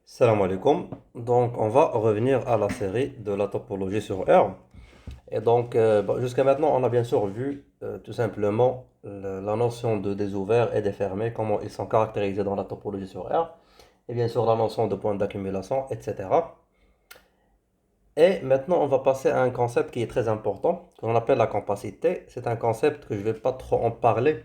Salam alaikum. Donc, on va revenir à la série de la topologie sur R. Et donc, jusqu'à maintenant, on a bien sûr vu tout simplement la notion de des ouverts et des fermés, comment ils sont caractérisés dans la topologie sur R, et bien sûr la notion de point d'accumulation, etc. Et maintenant, on va passer à un concept qui est très important, qu'on appelle la compacité. C'est un concept que je ne vais pas trop en parler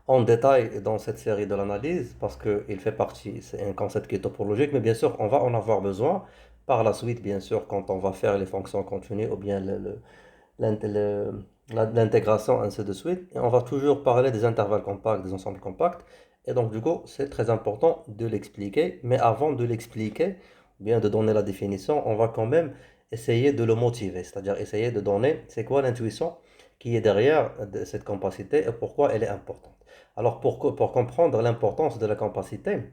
en détail dans cette série de l'analyse parce qu'il fait partie, c'est un concept qui est topologique, mais bien sûr, on va en avoir besoin par la suite, bien sûr, quand on va faire les fonctions continues ou bien l'int- le- l'intégration, ainsi de suite. Et on va toujours parler des intervalles compacts, des ensembles compacts. Et donc, du coup, c'est très important de l'expliquer, mais avant de l'expliquer, ou bien de donner la définition, on va quand même essayer de le motiver, c'est-à-dire essayer de donner c'est quoi l'intuition qui est derrière cette capacité et pourquoi elle est importante. Alors, pour comprendre l'importance de la capacité,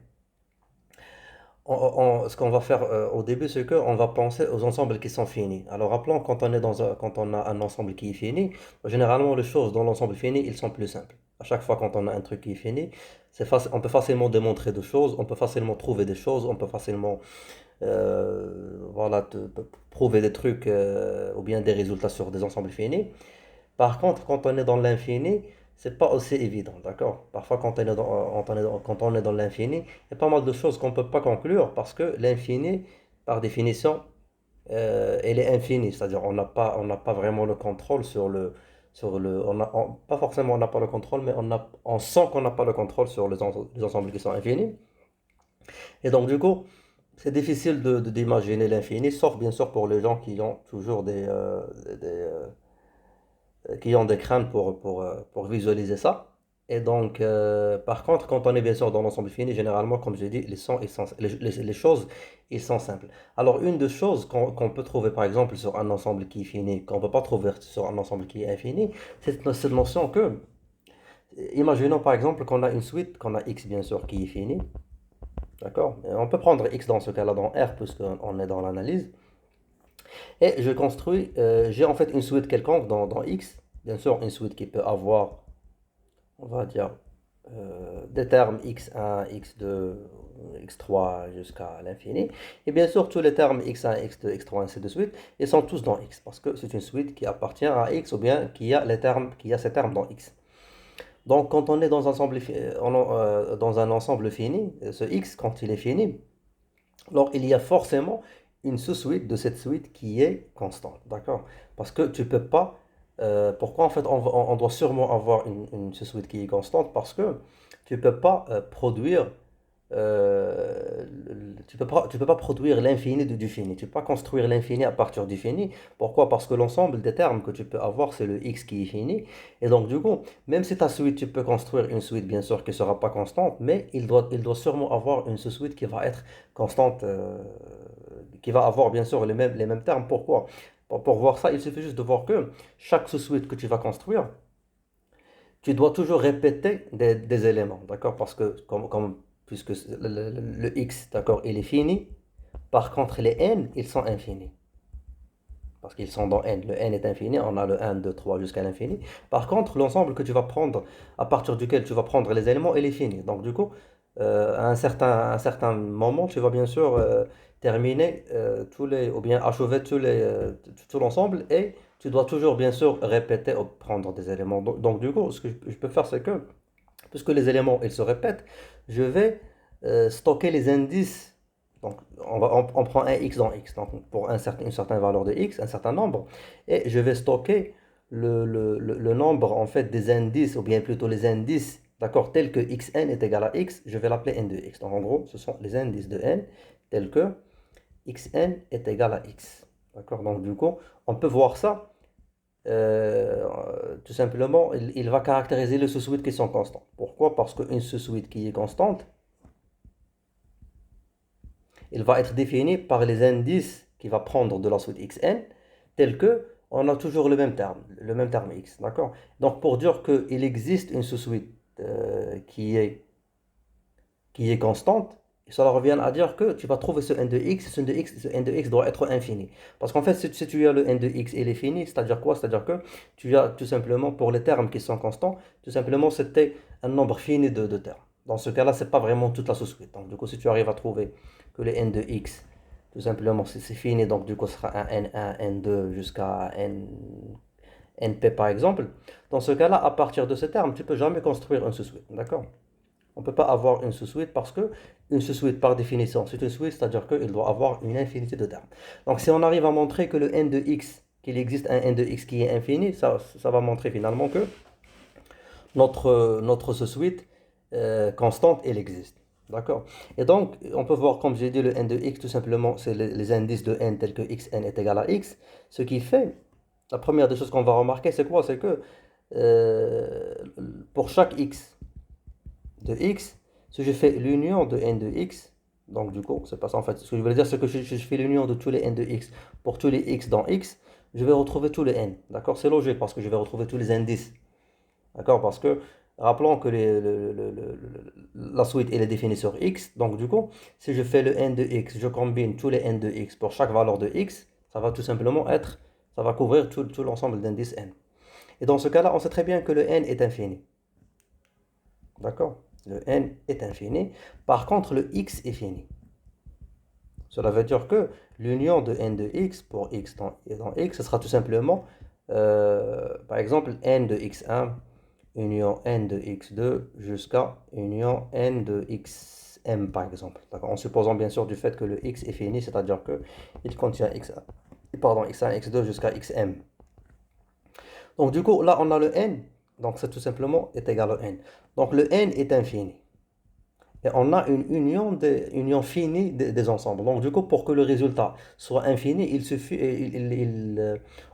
ce qu'on va faire au début, c'est qu'on va penser aux ensembles qui sont finis. Alors, rappelons, quand on a un ensemble qui est fini, généralement, les choses dans l'ensemble fini, ils sont plus simples. À chaque fois, quand on a un truc qui est fini, on peut facilement démontrer des choses, on peut facilement trouver des choses, on peut facilement voilà, prouver des trucs ou bien des résultats sur des ensembles finis. Par contre, quand on est dans l'infini, c'est pas aussi évident, d'accord? Parfois, quand on est dans l'infini, il y a pas mal de choses qu'on ne peut pas conclure parce que l'infini, par définition, elle est infinie, c'est-à-dire on n'a pas vraiment le contrôle pas forcément on n'a pas le contrôle, mais on sent qu'on n'a pas le contrôle sur les ensembles qui sont infinis. Et donc, du coup, c'est difficile d'imaginer l'infini, sauf bien sûr pour les gens qui ont toujours qui ont des craintes pour visualiser ça. Et donc, par contre, quand on est bien sûr dans l'ensemble fini, généralement, comme je dis, les choses, ils sont simples. Alors, une des choses qu'on peut trouver, par exemple, sur un ensemble qui est fini, qu'on ne peut pas trouver sur un ensemble qui est infini, c'est cette notion que, imaginons par exemple qu'on a une suite, qu'on a x bien sûr qui est fini, d'accord? Et on peut prendre x dans ce cas-là dans R, puisqu'on est dans l'analyse. Et j'ai en fait une suite quelconque dans X, bien sûr une suite qui peut avoir, on va dire, des termes x1, x2, x3 jusqu'à l'infini. Et bien sûr tous les termes x1, x2, x3, ainsi de suite, ils sont tous dans X, parce que c'est une suite qui appartient à X ou bien qui a ces termes dans X. Donc quand on est dans un ensemble fini, ce X, quand il est fini, alors, il y a forcément une sous-suite de cette suite qui est constante, d'accord? Parce que tu peux pas. Pourquoi en fait on doit sûrement avoir une sous-suite qui est constante? Parce que tu peux pas produire. Tu peux pas produire l'infini du fini. Tu peux pas construire l'infini à partir du fini. Pourquoi? Parce que l'ensemble des termes que tu peux avoir, c'est le x qui est fini. Et donc, du coup, même si ta suite, tu peux construire une suite, bien sûr, qui ne sera pas constante, mais il doit sûrement avoir une sous-suite qui va être constante, qui va avoir, bien sûr, les mêmes termes. Pourquoi? Pour voir ça, il suffit juste de voir que chaque sous-suite que tu vas construire, tu dois toujours répéter des éléments, d'accord? Parce que, puisque le x, d'accord, il est fini, par contre, les n, ils sont infinis. Parce qu'ils sont dans n. Le n est infini, on a le 1, 2, 3 jusqu'à l'infini. Par contre, l'ensemble que tu vas prendre, à partir duquel tu vas prendre les éléments, il est fini. Donc, du coup, à un certain moment, tu vas bien sûr terminer ou bien achever tout l'ensemble et tu dois toujours bien sûr répéter ou prendre des éléments. Donc, du coup, ce que je peux faire, c'est que, puisque les éléments, ils se répètent, je vais stocker les indices. Donc, on prend un x dans x, donc pour une certaine valeur de x, un certain nombre, et je vais stocker le nombre en fait des indices, ou bien plutôt les indices, d'accord, tels que xn est égal à x, je vais l'appeler n de x. Donc en gros, ce sont les indices de n tels que xn est égal à x. D'accord, donc du coup, on peut voir ça tout simplement, il va caractériser les sous-suites qui sont constantes. Pourquoi? Parce qu'une sous-suite qui est constante, il va être défini par les indices qu'il va prendre de la suite xn, tel que on a toujours le même terme x, d'accord? Donc pour dire qu'il existe une sous-suite qui est constante, cela revient à dire que tu vas trouver ce n de x, ce n de x doit être infini. Parce qu'en fait, si tu as le n de x, il est fini, c'est-à-dire quoi? C'est-à-dire que tu as tout simplement, pour les termes qui sont constants, tout simplement, c'était un nombre fini de termes. Dans ce cas-là, c'est pas vraiment toute la sous-suite. Donc, du coup, si tu arrives à trouver que le n de x, tout simplement, c'est fini, donc du coup, ce sera un n1, n2 jusqu'à np par exemple. Dans ce cas-là, à partir de ce terme, tu peux jamais construire une sous-suite. D'accord? On ne peut pas avoir une sous-suite parce que une sous-suite, par définition, c'est une suite, c'est-à-dire qu'il doit avoir une infinité de termes. Donc, si on arrive à montrer que le n de x, qu'il existe un n de x qui est infini, ça va montrer finalement que notre sous-suite constante, elle existe. D'accord? Et donc, on peut voir, comme j'ai dit, le n de x, tout simplement, c'est les indices de n tels que xn est égal à x. Ce qui fait, la première des choses qu'on va remarquer, c'est quoi? C'est que euh, pour chaque x de x, si je fais l'union de n de x, donc du coup, c'est pas ça en fait. Ce que je veux dire, c'est que je fais l'union de tous les n de x pour tous les x dans x, je vais retrouver tous les n. D'accord? C'est logique parce que je vais retrouver tous les indices. D'accord? Parce que, rappelons que la suite elle est définie sur x. Donc, du coup, si je fais le n de x, je combine tous les n de x pour chaque valeur de x, ça va tout simplement être, ça va couvrir tout l'ensemble d'indices n. Et dans ce cas-là, on sait très bien que le n est infini. D'accord? Le n est infini. Par contre, le x est fini. Cela veut dire que l'union de n de x pour x dans x, ce sera tout simplement, par exemple, n de x1 union n de x2 jusqu'à union n de xm, par exemple. En supposant bien sûr du fait que le x est fini, c'est-à-dire qu'il contient x1, pardon, x1, x2 jusqu'à xm. Donc du coup, là, on a le n, donc c'est tout simplement est égal à n. Donc le n est infini. Et on a une union finie des ensembles. Donc du coup, pour que le résultat soit infini, il suffit,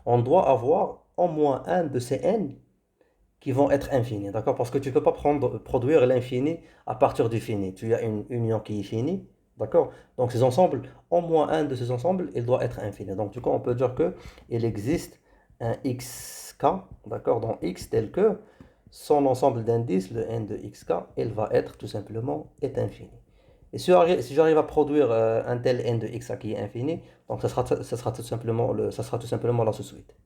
on doit avoir au moins un de ces n qui vont être infinis, d'accord? Parce que tu ne peux pas produire l'infini à partir du fini. Tu as une union qui est finie, d'accord? Donc ces ensembles, au moins un de ces ensembles, il doit être infini. Donc du coup, on peut dire que il existe un xk, d'accord, dans x tel que son ensemble d'indices, le n de xk, il va être tout simplement est infini. Et si j'arrive à produire un tel n de xk qui est infini, donc ça sera tout simplement la sous-suite.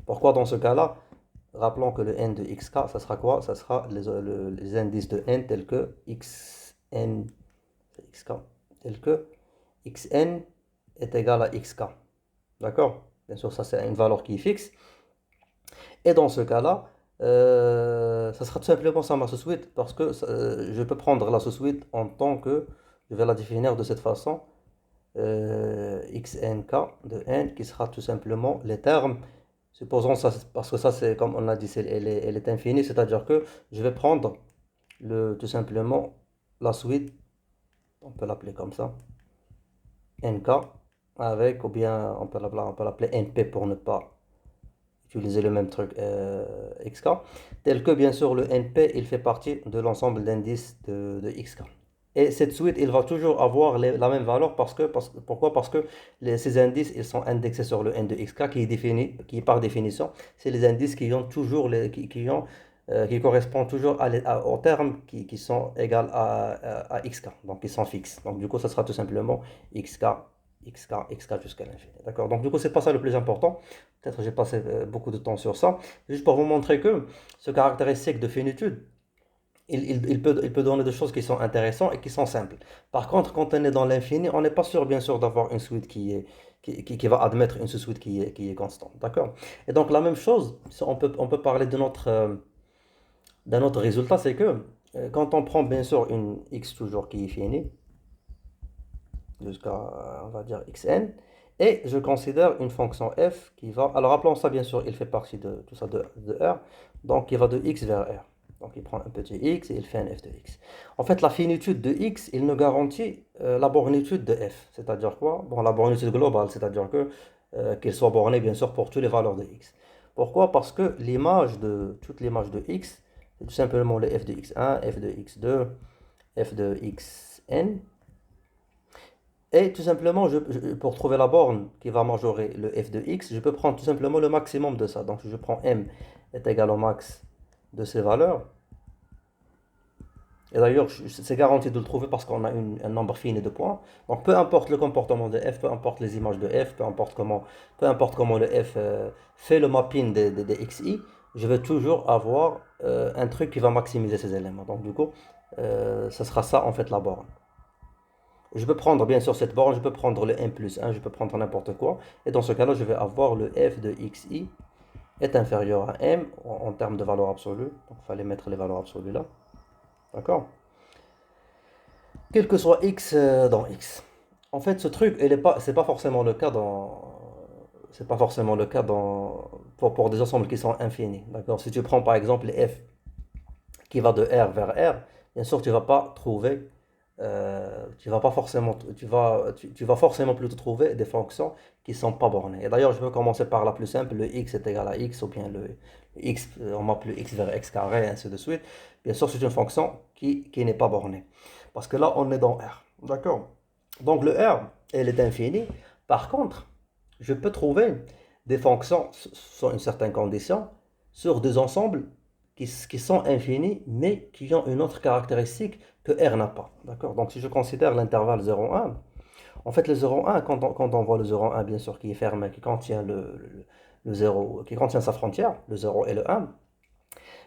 Pourquoi dans ce cas-là? Rappelons que le n de xk, ça sera quoi? Ça sera les indices de n tels que xn, xk, tels que xn est égal à xk. D'accord? Bien sûr, ça c'est une valeur qui est fixe. Et dans ce cas-là, ça sera tout simplement ça ma sous-suite parce que je peux prendre la sous-suite en tant que, je vais la définir de cette façon, xnk de n qui sera tout simplement les termes. Supposons ça, parce que ça c'est comme on a dit, elle est infinie, c'est-à-dire que je vais prendre tout simplement la suite, on peut l'appeler comme ça, nk, avec, ou bien on peut l'appeler np pour ne pas utiliser le même truc xk, tel que bien sûr le np il fait partie de l'ensemble d'indices de xk. Et cette suite, il va toujours avoir la même valeur pourquoi? Parce que ces indices, ils sont indexés sur le n de xk qui est défini, qui par définition, c'est les indices qui ont toujours qui correspondent toujours aux termes qui sont égaux à xk, donc ils sont fixes. Donc du coup, ça sera tout simplement xk, xk jusqu'à l'infini. D'accord? Donc du coup, c'est pas ça le plus important. Peut-être que j'ai passé beaucoup de temps sur ça. Juste pour vous montrer que ce caractéristique de finitude, il peut donner des choses qui sont intéressantes et qui sont simples. Par contre, quand on est dans l'infini, on n'est pas sûr, bien sûr, d'avoir une suite qui va admettre une sous-suite qui est constante. D'accord? Et donc, la même chose, on peut parler d'un autre résultat, c'est que quand on prend, bien sûr, une x toujours qui est finie, jusqu'à, on va dire, xn, et je considère une fonction f qui va, alors appelons ça, bien sûr, il fait partie de tout ça de R, donc il va de x vers R. Donc il prend un petit x et il fait un f de x. En fait, la finitude de x, il nous garantit la bornitude de f. C'est-à-dire quoi? Bon, la bornitude globale, c'est-à-dire que qu'il soit borné, bien sûr, pour toutes les valeurs de x. Pourquoi? Parce que toute l'image de x, c'est tout simplement le f de x1, f de x2, f de xn. Et tout simplement, pour trouver la borne qui va majorer le f de x, je peux prendre tout simplement le maximum de ça. Donc je prends m est égal au max de ces valeurs. Et d'ailleurs, c'est garanti de le trouver parce qu'on a un nombre fini de points. Donc peu importe le comportement de f, peu importe les images de f, peu importe comment le f fait le mapping des xi, je vais toujours avoir un truc qui va maximiser ces éléments. Donc du coup, ça sera ça en fait la borne. Je peux prendre bien sûr cette borne, je peux prendre le m plus 1, je peux prendre n'importe quoi. Et dans ce cas-là, je vais avoir le f de xi est inférieur à m en termes de valeur absolue. Donc il fallait mettre les valeurs absolues là. D'accord? Quel que soit x dans x. En fait, ce truc, c'est pas forcément le cas c'est pas forcément le cas pour des ensembles qui sont infinis. D'accord? Si tu prends par exemple f qui va de R vers R, bien sûr, tu vas pas trouver, tu vas pas forcément, tu vas forcément plutôt trouver des fonctions qui sont pas bornées. Et d'ailleurs, je vais commencer par la plus simple, le x est égal à x, ou bien le x, on mappe le x vers x carré, et ainsi de suite. Bien sûr, c'est une fonction qui n'est pas bornée. Parce que là, on est dans R. D'accord? Donc le R, elle est infinie. Par contre, je peux trouver des fonctions, sur une certaine condition, sur des ensembles qui sont infinis, mais qui ont une autre caractéristique que R n'a pas. D'accord? Donc si je considère l'intervalle 0,1, en fait le 0,1, quand on voit le 0,1, bien sûr, qui est fermé, qui contient le 0, qui contient sa frontière, le 0 et le 1,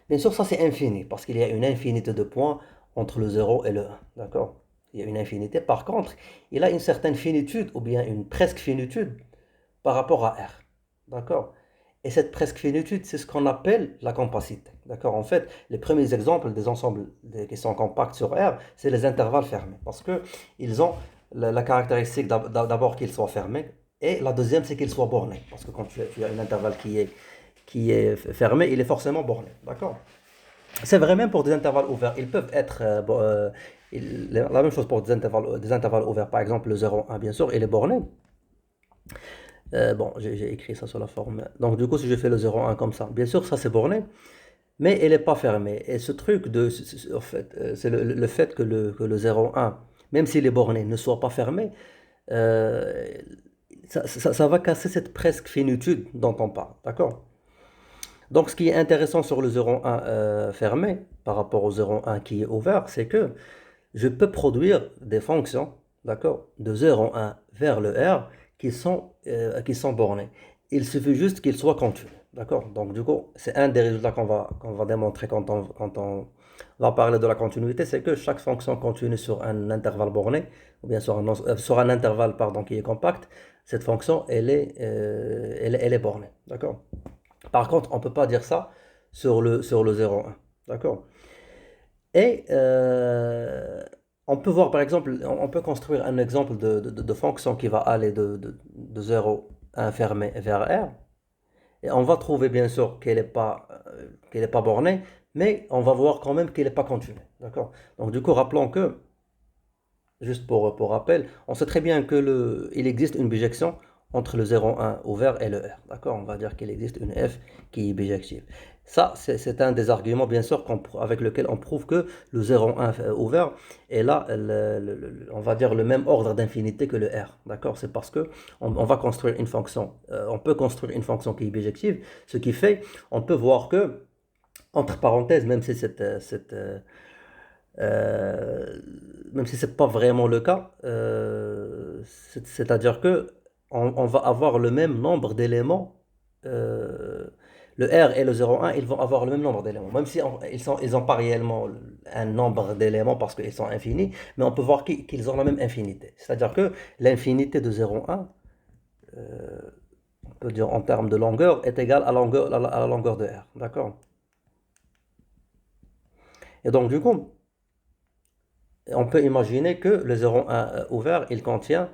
bien sûr ça c'est infini, parce qu'il y a une infinité de points entre le 0 et le 1. D'accord? Il y a une infinité. Par contre, il a une certaine finitude, ou bien une presque finitude, par rapport à R. D'accord? Et cette presque finitude, c'est ce qu'on appelle la compacité. D'accord? En fait, les premiers exemples des ensembles qui sont compacts sur R, c'est les intervalles fermés. Parce que ils ont la caractéristique d'abord qu'ils soient fermés. Et la deuxième, c'est qu'ils soient bornés. Parce que quand tu as un intervalle qui est fermé, il est forcément borné. D'accord? C'est vrai même pour des intervalles ouverts. Ils peuvent être la même chose pour des intervalles ouverts. Par exemple, le 0,1, bien sûr, il est borné. Bon, j'ai écrit ça sur la forme. Donc, du coup, si je fais le 0,1 comme ça, bien sûr, ça c'est borné, mais elle n'est pas fermée. Et ce truc en fait, c'est le fait que le 0,1, même s'il est borné, ne soit pas fermé, euh, ça va casser cette presque finitude dont on parle. D'accord? Donc, ce qui est intéressant sur le 0,1 fermé par rapport au 0,1 qui est ouvert, c'est que je peux produire des fonctions, d'accord, de 0,1 vers le R qui sont bornées. Il suffit juste qu'ils soient continus, d'accord? Donc, du coup, c'est un des résultats qu'on va démontrer quand on va parler de la continuité, c'est que chaque fonction continue sur un intervalle borné, ou bien sur un intervalle, pardon, qui est compact, cette fonction, elle est bornée, d'accord? Par contre, on ne peut pas dire ça sur le 0,1, d'accord? Et on peut voir par exemple, on peut construire un exemple de fonction qui va aller de 0 fermé vers R. Et on va trouver bien sûr qu'elle est pas bornée, mais on va voir quand même qu'elle n'est pas continue. D'accord? Donc du coup, rappelons que juste pour rappel, on sait très bien il existe une bijection entre le 0,1 ouvert et le R. D'accord? On va dire qu'il existe une F qui est bijective. Ça, c'est un des arguments, bien sûr, avec lequel on prouve que le 0,1 ouvert est là, on va dire, le même ordre d'infinité que le R. D'accord? C'est parce que on va construire une fonction, on peut construire une fonction qui est bijective, ce qui fait, on peut voir que, entre parenthèses, euh, même si c'est pas vraiment le cas, c'est-à-dire que on va avoir le même nombre d'éléments. euh, le R et le 0,1, ils vont avoir le même nombre d'éléments, même si ils ont pas réellement un nombre d'éléments parce qu'ils sont infinis, mais on peut voir qu'ils ont la même infinité. C'est-à-dire que l'infinité de 0,1, euh, on peut dire en termes de longueur, est égale à la longueur de R. D'accord? Et donc, du coup, on peut imaginer que le 0,1 ouvert, il contient,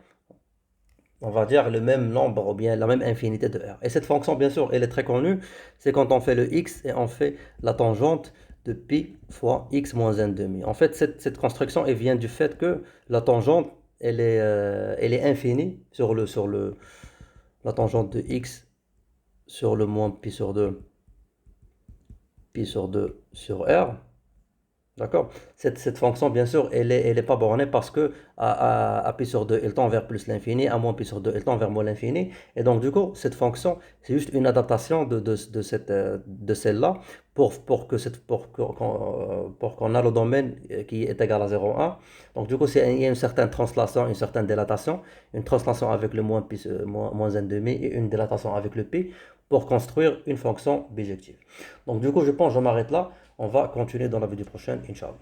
on va dire, le même nombre ou bien la même infinité de R. Et cette fonction, bien sûr, elle est très connue. C'est quand on fait le x et on fait la tangente de pi fois x moins 1 demi. En fait, cette construction, elle vient du fait que la tangente, elle est infinie la tangente de x sur le moins pi sur 2 sur R. D'accord? Cette fonction, bien sûr, elle est pas bornée parce que à pi sur 2 elle tend vers plus l'infini, à moins pi sur 2 elle tend vers moins l'infini. Et donc, du coup, cette fonction, c'est juste une adaptation de celle-là pour qu'on a le domaine qui est égal à 0,1. Donc, du coup, il y a une certaine translation, une certaine dilatation, une translation avec le moins 1 demi et une dilatation avec le pi pour construire une fonction bijective. Donc, du coup, je pense que je m'arrête là. On va continuer dans la vidéo prochaine, Inch'Allah.